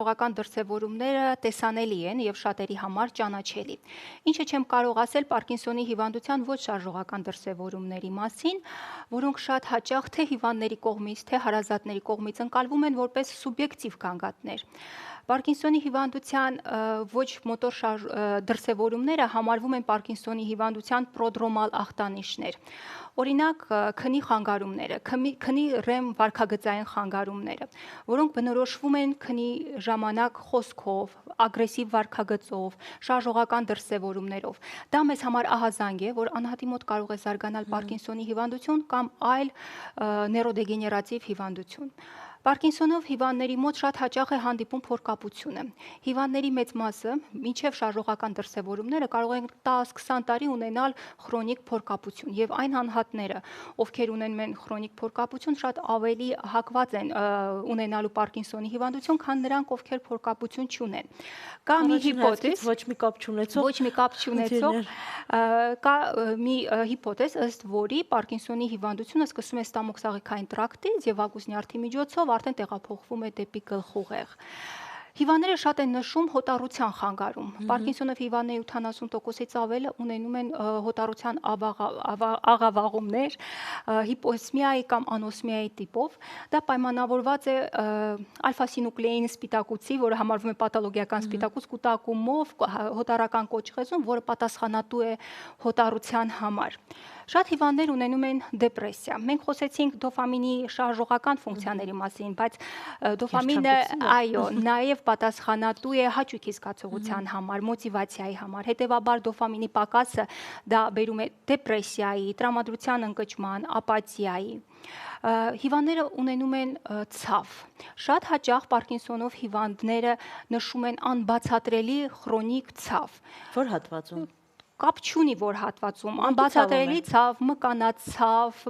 Շարժողական դրսևորումները տեսանելի են եւ շատերի համար ճանաչելի։ Ինչը չեմ կարող ասել Պարկինսոնի հիվանդության ոչ շարժողական դրսևորումների մասին, որոնք շատ հաճախ թե հիվանդների կողմից, թե հարազատների կողմից ընկալվում են որպես սուբյեկտիվ գանգատներ։ Պարկինսոնի հիվանդության ոչ մոտոր դրսևորումները համարվում են Պարկինսոնի հիվանդության պրոդրոմալ ախտանիշներ։ Օրինակ, քնի խանգարումները, քնի REM վարքագծային խանգարումները, որոնք բնորոշվում են քնի ժամանակ խոսքով, ագրեսիվ վարքագծով, շարժողական դրսևորումներով։ Դա մեզ համար ահազանգ է, որ անհատի մոտ կարող է զարգանալ Պարկինսոնի հիվանդություն կամ այլ նեյրոդեգեներատիվ հիվանդություն։ Պարկինսոնով հիվանդների մոտ շատ հաճախ է հանդիպում փորկապությունը։ Հիվանդների մեծ մասը, մինչև շարժողական դրսևորումները, կարող են 10-20 տարի ունենալ քրոնիկ փորկապություն, եւ այն անհատները, ովքեր ունեն քրոնիկ փորկապություն, շատ ավելի հակված են ունենալու Պարկինսոնի հիվանդություն, քան նրանք, ովքեր փորկապություն չունեն։ Կա մի հիպոթեզ, ոչ մի կապ չունեցող, կա մի հիպոթեզ, ըստ որի Պարկինսոնի հիվանդությունը սկսում է ստամոքսաղիքային տրակտից եւ վագուսնի արտի միջոցով արդեն տեղափոխվում է դեպի գլխուղեղ։ Հիվանդները շատ են նշում հոտառության խանգարում։ Պարկինսոնով հիվանդների 70%-ից ավելը ունենում են հոտառության աղավաղումներ, հիպոսմիայի կամ անոսմիայի տիպով։ Դա պայմանավորված է ալֆա-սինուկլեին սպիտակուցի, որը համարվում է պաթոլոգիական սպիտակուց, կուտակումով, հոտառական կոճղեզում, որը պատասխանատու է հոտառության համար։ Շատ հիվանդներ ունենում են դեպրեսիա։ Մենք խոսեցինք դոֆամինի շարժողական ֆունկցիաների մասին, բայց դոֆամինը, այո, նաև պատասխանատու է հաճույքի զգացողության համար, մոտիվացիայի համար։ Հետևաբար դոֆամինի պակասը դա բերում է դեպրեսիայի, տրամադրության ընկճման, ապաթիայի։ Հիվանդները ունենում են ցավ։ Շատ հաճախ Պարկինսոնով հիվանդները նշում են անբացատրելի քրոնիկ ցավ։ Որ հատվածում Կապ չունի որ հատվածում, անբացատրելի ցավ, մկանացավ,